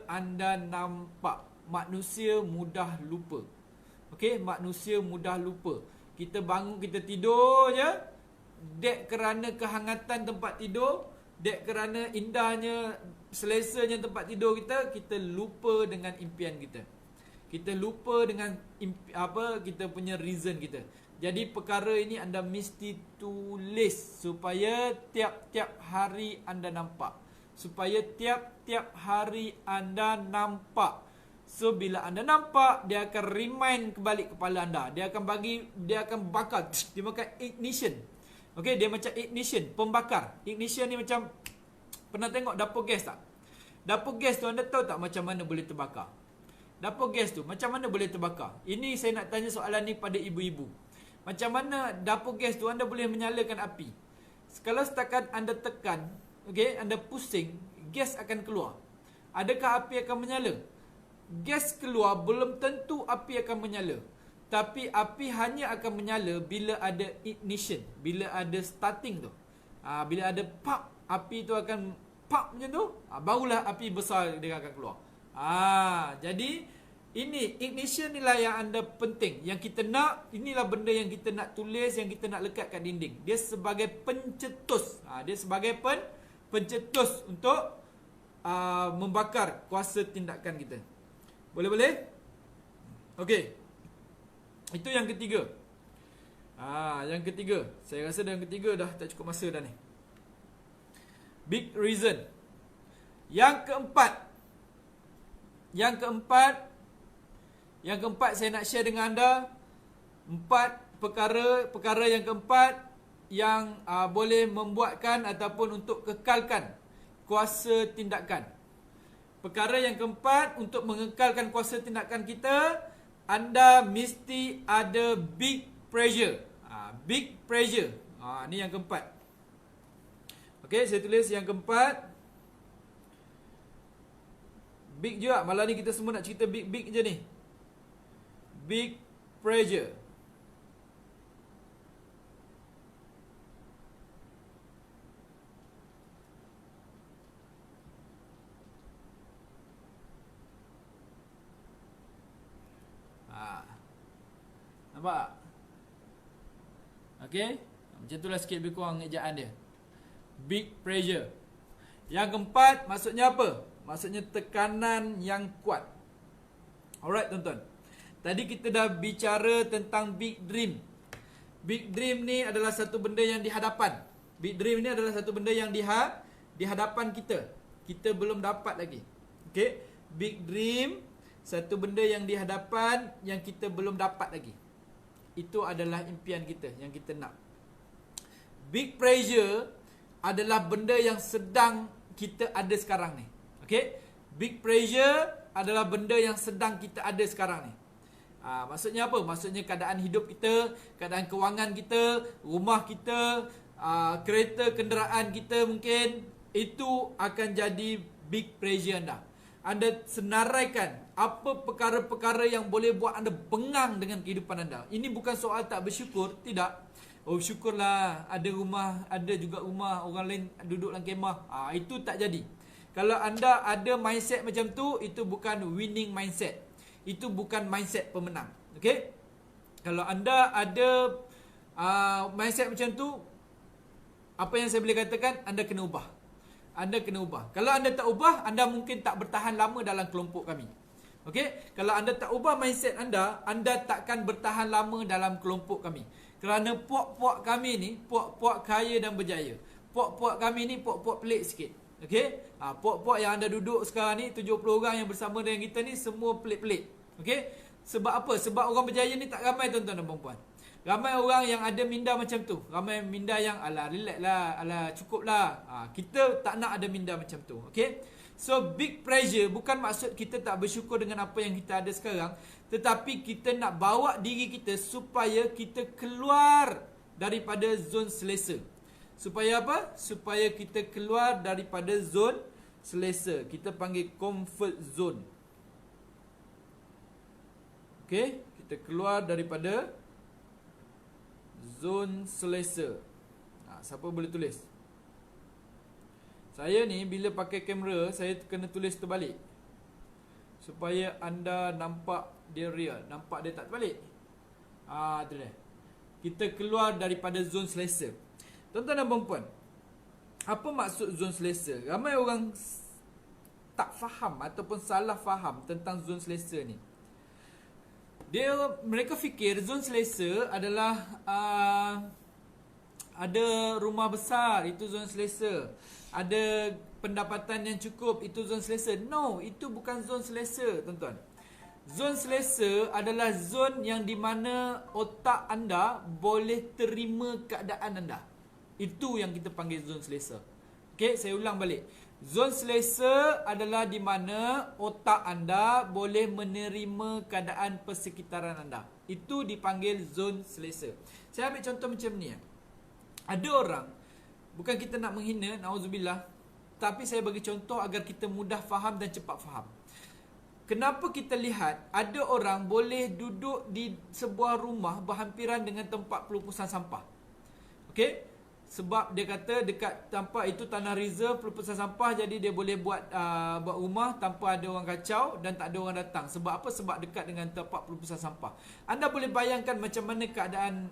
anda nampak. Manusia mudah lupa. Okey, manusia mudah lupa. Kita bangun, kita tidur je. Dek kerana kehangatan tempat tidur, dek kerana indahnya, selesanya tempat tidur kita, kita lupa dengan impian kita. Kita lupa dengan kita punya reason kita. Jadi perkara ini anda mesti tulis supaya tiap-tiap hari anda nampak. Supaya tiap-tiap hari anda nampak. So bila anda nampak, dia akan remind kembali kepala anda. Dia akan bakar. Dia makan ignition. Okey, dia macam ignition, pembakar. Ignition ni macam, pernah tengok dapur gas tak? Dapur gas tu anda tahu tak macam mana boleh terbakar? Dapur gas tu macam mana boleh terbakar? Ini saya nak tanya soalan ni pada ibu-ibu. Macam mana dapur gas tu anda boleh menyalakan api? Kalau setakat anda tekan, okey, anda pusing, gas akan keluar. Adakah api akan menyala? Gas keluar, belum tentu api akan menyala. Tapi api hanya akan menyala bila ada ignition, bila ada starting tu. Bila ada pop, api tu akan pop macam tu, barulah api besar dia akan keluar. Jadi ini ignition inilah yang anda penting. Yang kita nak, inilah benda yang kita nak tulis, yang kita nak lekat kat dinding. Dia sebagai pencetus. Dia sebagai pencetus untuk membakar kuasa tindakan kita. Boleh? Okey. Itu yang ketiga. Yang ketiga. Saya rasa yang ketiga dah tak cukup masa dah ni. Big reason. Yang keempat saya nak share dengan anda 4 perkara yang keempat yang boleh membuatkan ataupun untuk kekalkan kuasa tindakan. Perkara yang keempat untuk mengekalkan kuasa tindakan kita, anda mesti ada big pressure. Big pressure. Ni yang keempat. Okey, saya tulis yang keempat. Big juga. Malam ni kita semua nak cerita big je ni. Big pressure. Nampak tak? Okey, macam itulah sikit lebih kurang ejaan dia. Big pressure. Yang keempat, maksudnya apa? Maksudnya tekanan yang kuat. Alright tuan-tuan. Tadi kita dah bicara tentang big dream. Big dream ni adalah satu benda yang di hadapan. Big dream ni adalah satu benda yang di hadapan kita. Kita belum dapat lagi. Okey, big dream satu benda yang di hadapan yang kita belum dapat lagi. Itu adalah impian kita yang kita nak. Big pressure adalah benda yang sedang kita ada sekarang ni. Okey? Big pressure adalah benda yang sedang kita ada sekarang ni. Maksudnya apa? Maksudnya keadaan hidup kita, keadaan kewangan kita, rumah kita, kereta, kenderaan kita mungkin, itu akan jadi big pressure anda. Anda senaraikan apa perkara-perkara yang boleh buat anda bengang dengan kehidupan anda. Ini bukan soal tak bersyukur, tidak. Oh syukurlah ada rumah, ada juga rumah orang lain duduk dalam kemah. Itu tak jadi. Kalau anda ada mindset macam tu, itu bukan winning mindset. Itu bukan mindset pemenang. Okey? Kalau anda ada mindset macam tu, apa yang saya boleh katakan, anda kena ubah. Anda kena ubah. Kalau anda tak ubah, anda mungkin tak bertahan lama dalam kelompok kami. Okey? Kalau anda tak ubah mindset anda, anda takkan bertahan lama dalam kelompok kami. Kerana puak-puak kami ni, puak-puak kaya dan berjaya. Puak-puak kami ni, puak-puak pelik sikit. Okey? Puak-puak yang anda duduk sekarang ni, 70 orang yang bersama dengan kita ni, semua pelik-pelik. Okey? Sebab apa? Sebab orang berjaya ni tak ramai tuan-tuan dan puan-puan. Ramai orang yang ada minda macam tu. Ramai minda yang alah relax lah, alah cukup lah. Kita tak nak ada minda macam tu. Okay? So big pressure bukan maksud kita tak bersyukur dengan apa yang kita ada sekarang. Tetapi kita nak bawa diri kita supaya kita keluar daripada zon selesa. Supaya apa? Supaya kita keluar daripada zon selesa. Kita panggil comfort zone. Okay? Kita keluar daripada zon selesa. Siapa boleh tulis? Saya ni bila pakai kamera, saya kena tulis terbalik supaya anda nampak dia real, nampak dia tak terbalik. Tu dia. Kita keluar daripada zon selesa. Tuan-tuan dan puan-puan, apa maksud zon selesa? Ramai orang tak faham ataupun salah faham tentang zon selesa ni. Mereka fikir zon selesa adalah ada rumah besar, itu zon selesa. Ada pendapatan yang cukup, itu zon selesa. No, itu bukan zon selesa, tuan-tuan. Zon selesa adalah zon yang di mana otak anda boleh terima keadaan anda. Itu yang kita panggil zon selesa. Okey, saya ulang balik. Zon selesa adalah di mana otak anda boleh menerima keadaan persekitaran anda. Itu dipanggil zon selesa. Saya ambil contoh macam ni. Ada orang, bukan kita nak menghina, na'udzubillah, tapi saya bagi contoh agar kita mudah faham dan cepat faham. Kenapa kita lihat ada orang boleh duduk di sebuah rumah berhampiran dengan tempat pelupusan sampah? Okey? Sebab dia kata dekat tempat itu tanah reserve pelupusan sampah, jadi dia boleh buat rumah tanpa ada orang kacau dan tak ada orang datang. Sebab apa? Sebab dekat dengan tempat pelupusan sampah. Anda boleh bayangkan macam mana keadaan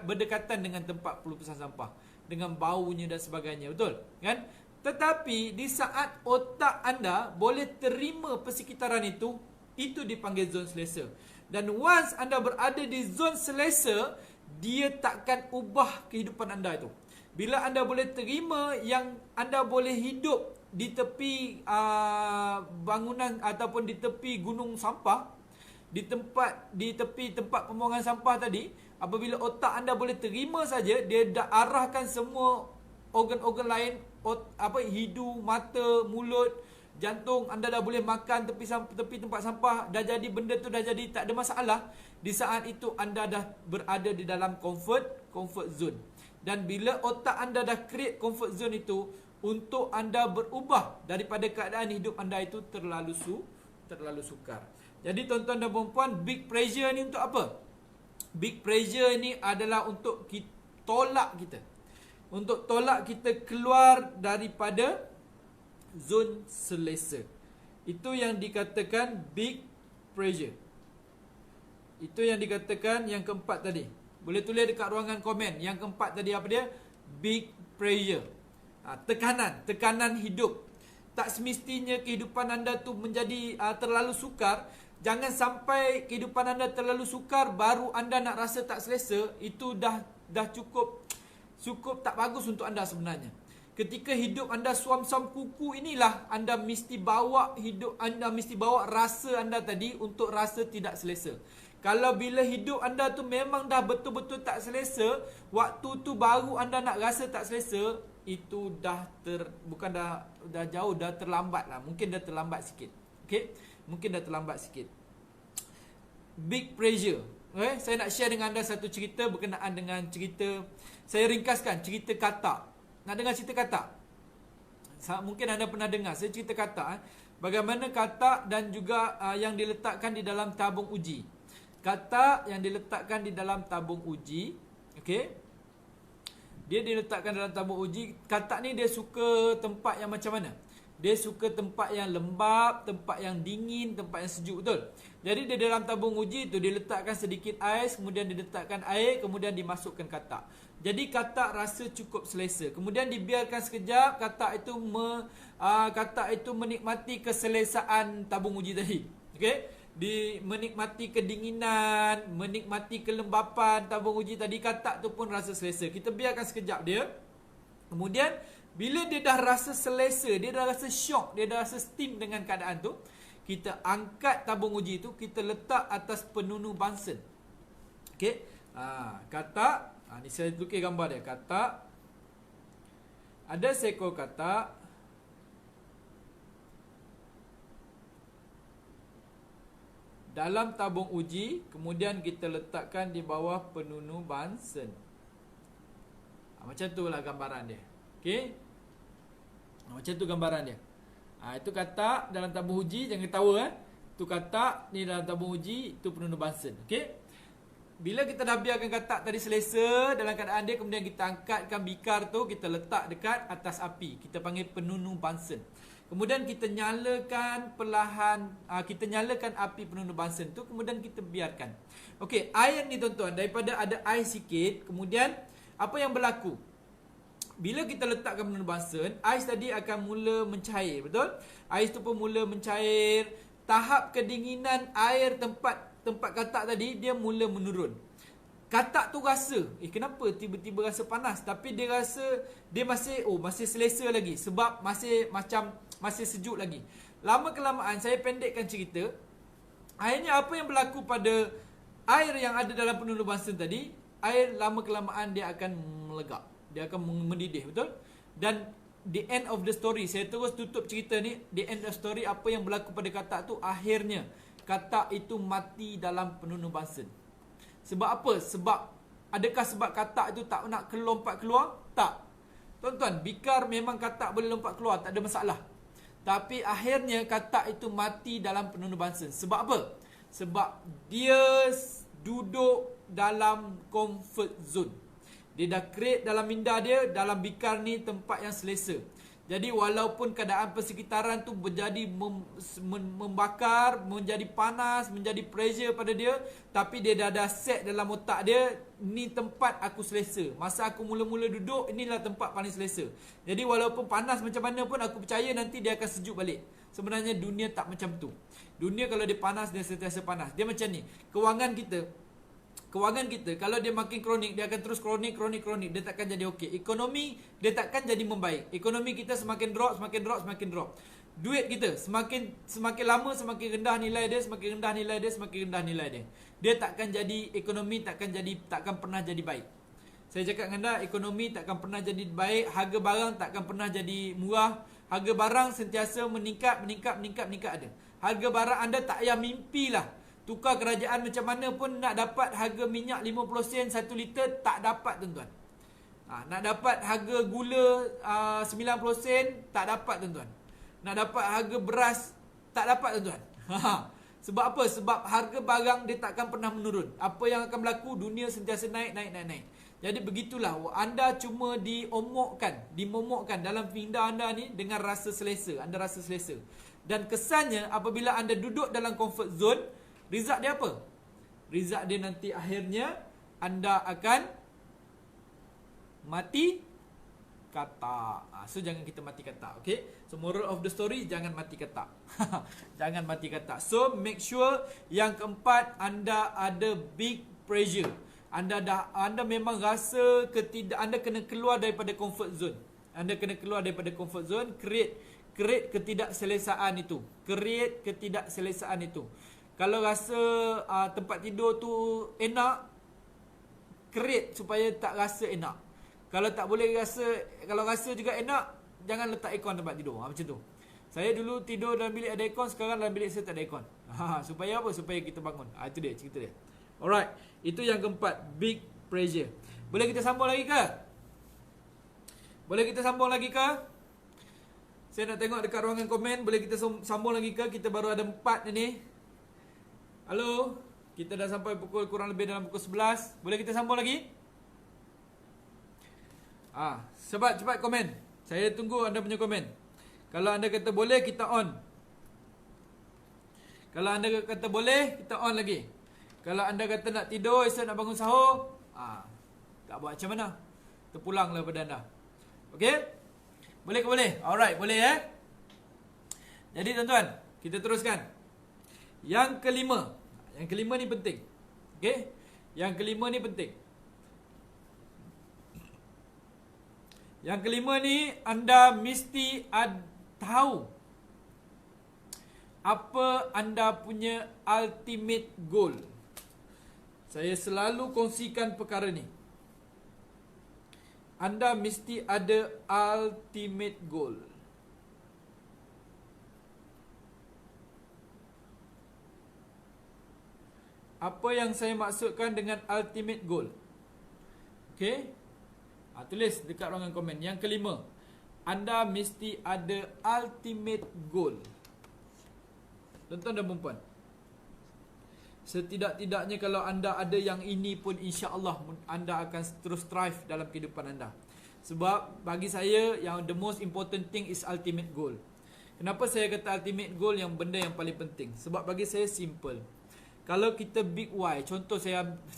berdekatan dengan tempat pelupusan sampah, dengan baunya dan sebagainya, betul? Kan? Tetapi di saat otak anda boleh terima persekitaran itu dipanggil zon selesa. Dan once anda berada di zon selesa, dia takkan ubah kehidupan anda itu. Bila anda boleh terima yang anda boleh hidup di tepi bangunan ataupun di tepi gunung sampah, di tepi tempat pembuangan sampah tadi, apabila otak anda boleh terima saja, dia dah arahkan semua organ-organ lain, hidung, mata, mulut, jantung, anda dah boleh makan tepi tempat sampah, dah jadi benda tu dah jadi tak ada masalah. Di saat itu anda dah berada di dalam comfort zone. Dan bila otak anda dah create comfort zone itu, untuk anda berubah daripada keadaan hidup anda itu terlalu sukar. Jadi tuan-tuan dan puan-puan, big pressure ni untuk apa? Big pressure ni adalah untuk tolak kita. Untuk tolak kita keluar daripada zon selesa. Itu yang dikatakan big pressure. Itu yang dikatakan yang keempat tadi. Boleh tulis dekat ruangan komen. Yang keempat tadi apa dia? Big pressure. Tekanan hidup. Tak semestinya kehidupan anda tu menjadi terlalu sukar. Jangan sampai kehidupan anda terlalu sukar baru anda nak rasa tak selesa. Itu dah cukup tak bagus untuk anda sebenarnya. Ketika hidup anda suam-suam kuku, inilah anda mesti bawa rasa anda tadi untuk rasa tidak selesa. Kalau bila hidup anda tu memang dah betul-betul tak selesa, waktu tu baru anda nak rasa tak selesa, itu dah jauh dah terlambat lah. Mungkin dah terlambat sikit. Okay? Mungkin dah terlambat sikit. Big pressure. Okay? Saya nak share dengan anda satu cerita berkenaan dengan cerita, saya ringkaskan cerita katak. Nak dengar cerita katak? Mungkin anda pernah dengar. Saya cerita katak. Bagaimana katak dan juga yang diletakkan di dalam tabung uji. Katak yang diletakkan di dalam tabung uji. Okay? Dia diletakkan dalam tabung uji. Katak ni dia suka tempat yang macam mana? Dia suka tempat yang lembap, tempat yang dingin, tempat yang sejuk, betul? Jadi dia dalam tabung uji tu diletakkan sedikit ais, kemudian diletakkan air, kemudian dimasukkan katak. Jadi katak rasa cukup selesa. Kemudian dibiarkan sekejap, katak itu menikmati keselesaan tabung uji tadi. Okey? Menikmati kedinginan, menikmati kelembapan tabung uji tadi, katak tu pun rasa selesa. Kita biarkan sekejap dia. Kemudian bila dia dah rasa selesa, dia dah rasa syok, dia dah rasa steam dengan keadaan tu, kita angkat tabung uji tu, kita letak atas penunu Bunsen. Okey? Katak, ni saya lukis gambar dia. Katak, ada seekor katak. Dalam tabung uji, kemudian kita letakkan di bawah penunu Bunsen. Macam tu lah gambaran dia. Okey? Macam tu gambaran dia. Itu katak dalam tabung uji, jangan ketawa. Itu katak, ni dalam tabung uji, itu penunu Bunsen. Okey? Bila kita dah biarkan katak tadi selesa dalam keadaan dia, kemudian kita angkatkan bikar tu, kita letak dekat atas api. Kita panggil penunu Bunsen. Kemudian kita nyalakan perlahan, kita nyalakan api penunu Bunsen tu, kemudian kita biarkan. Okey, air ni tuan-tuan, daripada ada air sikit, kemudian apa yang berlaku? Bila kita letakkan penunu Bunsen, ais tadi akan mula mencair, betul? Ais tu pun mula mencair. Tahap kedinginan air tempat katak tadi, dia mula menurun. Katak tu rasa, kenapa tiba-tiba rasa panas? Tapi dia rasa, dia masih selesa lagi. Sebab masih sejuk lagi. Lama kelamaan, saya pendekkan cerita. Akhirnya apa yang berlaku pada air yang ada dalam penunu Bunsen tadi? Air lama kelamaan dia akan melegak. Dia akan mendidih, betul? Dan the end of the story, saya terus tutup cerita ni. The end of the story, apa yang berlaku pada katak tu, akhirnya katak itu mati dalam penunu Bunsen. Sebab apa? Adakah sebab katak itu tak nak lompat keluar? Tak. Tuan-tuan, bikar memang katak boleh lompat keluar, tak ada masalah. Tapi akhirnya katak itu mati dalam penunu Bunsen. Sebab apa? Sebab dia duduk dalam comfort zone. Dia dah create dalam minda dia, dalam bikar ni tempat yang selesa. Jadi walaupun keadaan persekitaran tu menjadi membakar, menjadi panas, menjadi pressure pada dia, tapi dia dah set dalam otak dia, ni tempat aku selesa. Masa aku mula-mula duduk, inilah tempat paling selesa. Jadi walaupun panas macam mana pun, aku percaya nanti dia akan sejuk balik. Sebenarnya dunia tak macam tu. Dunia kalau dia panas, dia sentiasa panas. Dia macam ni. Kewangan kita, kalau dia makin kronik, dia akan terus kronik. Dia takkan jadi okey. Ekonomi, dia takkan jadi membaik. Ekonomi kita semakin drop. Duit kita, semakin lama, semakin rendah nilai dia, semakin rendah nilai dia. Dia takkan jadi, ekonomi takkan pernah jadi baik. Saya cakap dengan anda, ekonomi takkan pernah jadi baik. Harga barang takkan pernah jadi murah. Harga barang sentiasa meningkat ada. Harga barang anda tak payah mimpilah. Tukar kerajaan macam mana pun nak dapat harga minyak 50 sen 1 liter, tak dapat tuan-tuan. Nak dapat harga gula 90 sen, tak dapat tuan-tuan. Nak dapat harga beras, tak dapat tuan-tuan. Sebab apa? Sebab harga barang dia takkan pernah menurun. Apa yang akan berlaku? Dunia sentiasa naik. Jadi begitulah, anda cuma dimomokkan dalam minda anda ni dengan rasa selesa. Anda rasa selesa. Dan kesannya apabila anda duduk dalam comfort zone, result dia apa? result dia nanti akhirnya anda akan mati kata. So jangan kita mati kata. Okay, so moral of the story, jangan mati kata. Jangan mati kata. So make sure yang keempat, anda ada big pressure. Anda memang rasa anda kena keluar daripada comfort zone. Anda kena keluar daripada comfort zone. Create ketidakselesaan itu. Create ketidakselesaan itu. Kalau rasa tempat tidur tu enak, create supaya tak rasa enak. Kalau tak boleh kalau rasa juga enak, jangan letak aircon tempat tidur. Macam tu. Saya dulu tidur dalam bilik ada aircon, sekarang dalam bilik saya tak ada aircon. Supaya apa? Supaya kita bangun. Itu dia, cerita dia. Alright, itu yang keempat, big pressure. Boleh kita sambung lagi ke? Boleh kita sambung lagi ke? Saya nak tengok dekat ruangan komen. Boleh kita sambung lagi ke? Kita baru ada 4 ni. Halo? Kita dah sampai kurang lebih dalam pukul 11. Boleh kita sambung lagi? Cepat komen. Saya tunggu anda punya komen. Kalau anda kata boleh, kita on. Kalau anda kata boleh, kita on lagi. Kalau anda kata nak tidur, esok nak bangun sahur, tak buat macam mana? Terpulanglah pada anda. Okey? Boleh ke boleh? Alright, boleh Jadi tuan-tuan, kita teruskan. Yang kelima ni penting. Okey? Yang kelima ni penting. Yang kelima ni, anda mesti tahu apa anda punya ultimate goal. Saya selalu kongsikan perkara ni. Anda mesti ada ultimate goal. Apa yang saya maksudkan dengan ultimate goal? Okey? Tulis dekat ruangan komen. Yang kelima, anda mesti ada ultimate goal. Tuan-tuan dan puan-puan, setidak-tidaknya kalau anda ada yang ini pun, insya-Allah anda akan terus thrive dalam kehidupan anda. Sebab bagi saya, yang the most important thing is ultimate goal. Kenapa saya kata ultimate goal yang benda yang paling penting? Sebab bagi saya simple. Kalau kita big why, contoh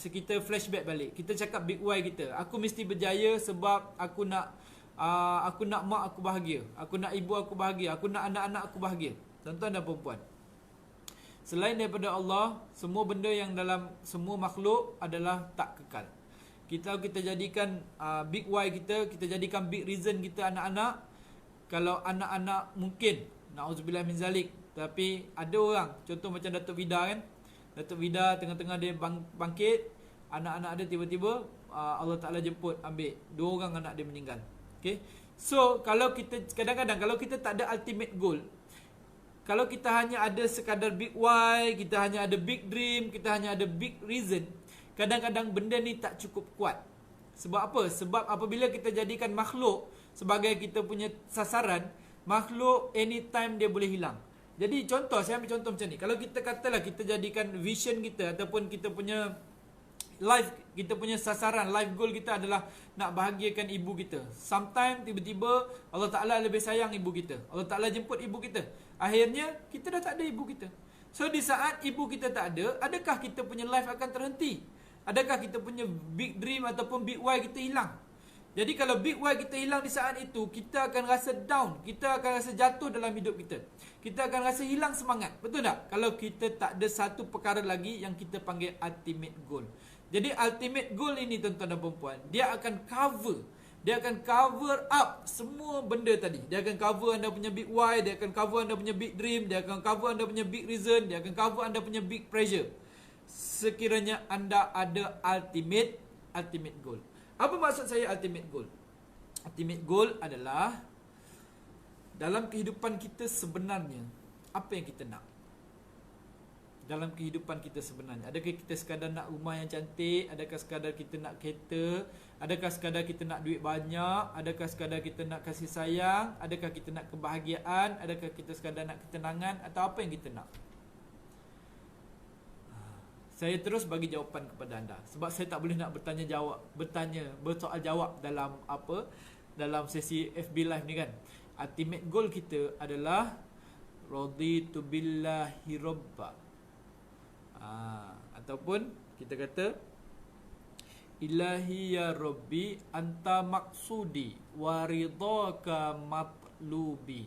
kita flashback balik. Kita cakap big why kita. Aku mesti berjaya sebab aku nak mak aku bahagia. Aku nak ibu aku bahagia. Aku nak anak-anak aku bahagia. Tuan-tuan dan puan-puan, selain daripada Allah, semua benda yang dalam semua makhluk adalah tak kekal. Kita jadikan big why kita jadikan big reason kita anak-anak. Kalau anak-anak mungkin, na'udzubillah min zalik, tapi ada orang, contoh macam Datuk Vida kan. Datuk Vida tengah-tengah dia bangkit, anak-anak dia tiba-tiba Allah Ta'ala jemput ambil. 2 orang anak dia meninggal. Okay? So, kalau kita kadang-kadang kalau kita tak ada ultimate goal, kalau kita hanya ada sekadar big why, kita hanya ada big dream, kita hanya ada big reason, kadang-kadang benda ni tak cukup kuat. Sebab apa? Sebab apabila kita jadikan makhluk sebagai kita punya sasaran, makhluk anytime dia boleh hilang. Jadi contoh, saya ambil contoh macam ni. Kalau kita katalah kita jadikan vision kita ataupun kita punya life, kita punya sasaran, life goal kita adalah nak bahagiakan ibu kita. Sometimes tiba-tiba Allah Ta'ala lebih sayang ibu kita. Allah Ta'ala jemput ibu kita. Akhirnya kita dah tak ada ibu kita. So di saat ibu kita tak ada, adakah kita punya life akan terhenti? Adakah kita punya big dream ataupun big why kita hilang? Jadi kalau big why kita hilang di saat itu, kita akan rasa down, kita akan rasa jatuh dalam hidup kita. Kita akan rasa hilang semangat. Betul tak? Kalau kita tak ada satu perkara lagi yang kita panggil ultimate goal. Jadi ultimate goal ini tuan-tuan dan puan-puan, dia akan cover up semua benda tadi. Dia akan cover anda punya big why, dia akan cover anda punya big dream, dia akan cover anda punya big reason, dia akan cover anda punya big pressure. Sekiranya anda ada ultimate goal. Apa maksud saya ultimate goal? Ultimate goal adalah dalam kehidupan kita sebenarnya, apa yang kita nak? Dalam kehidupan kita sebenarnya, adakah kita sekadar nak rumah yang cantik? Adakah sekadar kita nak kereta? Adakah sekadar kita nak duit banyak? Adakah sekadar kita nak kasih sayang? Adakah kita nak kebahagiaan? Adakah kita sekadar nak ketenangan? Atau apa yang kita nak? Saya terus bagi jawapan kepada anda. Sebab saya tak boleh nak bersoal jawab dalam sesi FB Live ni kan. Ultimate goal kita adalah raditu billahi rabba. Ataupun Kita kata Ilahi ya Rabbi anta maksudi wa ridhaka matlubi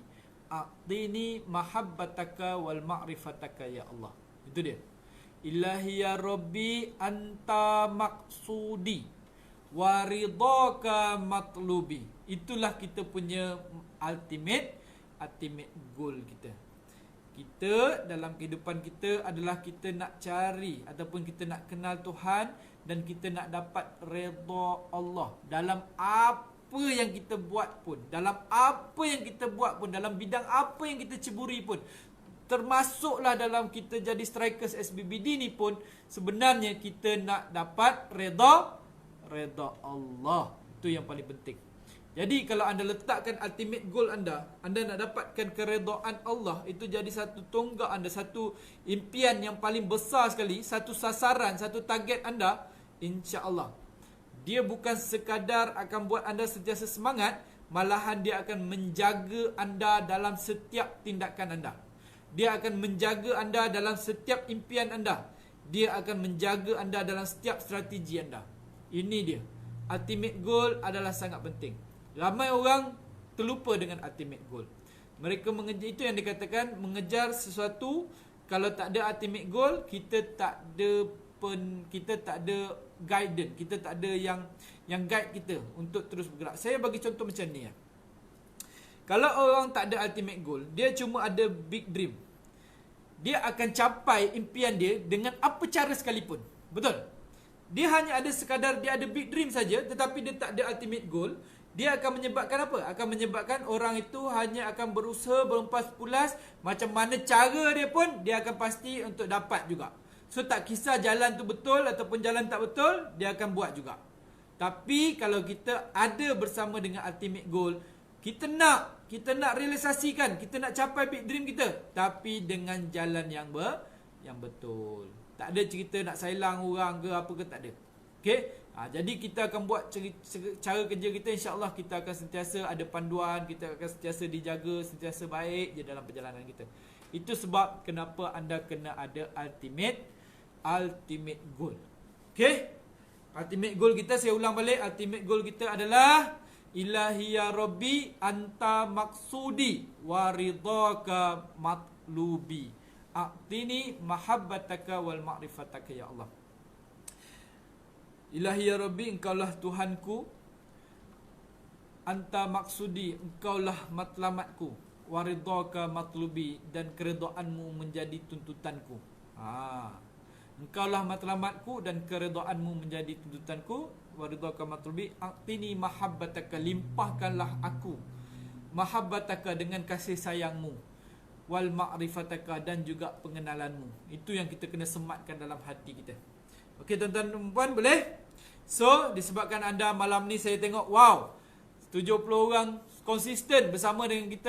a'tini mahabbataka wal ma'rifataka ya Allah. Itu dia. Ilahi ya Rabbi anta maksudi wa ridhaka matlubi. Itulah kita punya ultimate goal kita. Kita dalam kehidupan kita adalah kita nak cari ataupun kita nak kenal Tuhan dan kita nak dapat redha Allah dalam apa yang kita buat pun, dalam apa yang kita buat pun, dalam bidang apa yang kita ceburi pun, termasuklah dalam kita jadi strikers SBBD ni pun, sebenarnya kita nak dapat redha Allah. Itu yang paling penting. Jadi kalau anda letakkan ultimate goal anda nak dapatkan keredaan Allah, itu jadi satu tonggak anda, satu impian yang paling besar sekali, satu sasaran, satu target anda, insya-Allah. Dia bukan sekadar akan buat anda sentiasa semangat, malahan dia akan menjaga anda dalam setiap tindakan anda. Dia akan menjaga anda dalam setiap impian anda. Dia akan menjaga anda dalam setiap strategi anda. Ini dia. Ultimate goal adalah sangat penting. Ramai orang terlupa dengan ultimate goal. Mereka mengejar, itu yang dikatakan mengejar sesuatu. Kalau tak ada ultimate goal, kita tak ada guidance, kita tak ada yang guide kita untuk terus bergerak. Saya bagi contoh macam ni ya. Kalau orang tak ada ultimate goal, dia cuma ada big dream, dia akan capai impian dia dengan apa cara sekalipun. Betul? Dia hanya ada sekadar dia ada big dream saja, tetapi dia tak ada ultimate goal. Dia akan menyebabkan apa? Akan menyebabkan orang itu hanya akan berusaha berumpas pulas, macam mana cara dia pun dia akan pasti untuk dapat juga. So tak kisah jalan tu betul ataupun jalan tak betul, dia akan buat juga. Tapi kalau kita ada bersama dengan ultimate goal, kita nak realisasikan, kita nak capai big dream kita, tapi dengan jalan yang betul. Tak ada cerita nak sailang orang ke apa ke, tak ada. Okey? Jadi kita akan buat cara kerja kita, insya-Allah kita akan sentiasa ada panduan, kita akan sentiasa dijaga, sentiasa baik je dalam perjalanan kita. Itu sebab kenapa anda kena ada ultimate goal. Okey? Ultimate goal kita, saya ulang balik, ultimate goal kita adalah Ilahi ya Rabbi anta maksudi wa ridhaka matlubi a'tini mahabbataka wal ma'rifataka ya Allah. Ilahi ya Rabbi, engkaulah Tuhanku, anta maksudi, engkaulah matlamatku, waridhaka matlubi, dan keredaanmu menjadi tuntutanku. Engkaulah matlamatku dan keredaanmu menjadi tuntutanku, waridhaka matlubi, a'tini mahabbataka, limpahkanlah aku mahabbataka dengan kasih sayangmu, wal ma'rifataka, dan juga pengenalanmu. Itu yang kita kena sematkan dalam hati kita. Okey tuan-tuan dan puan, boleh? So, disebabkan anda malam ni saya tengok, wow, 70 orang konsisten bersama dengan kita.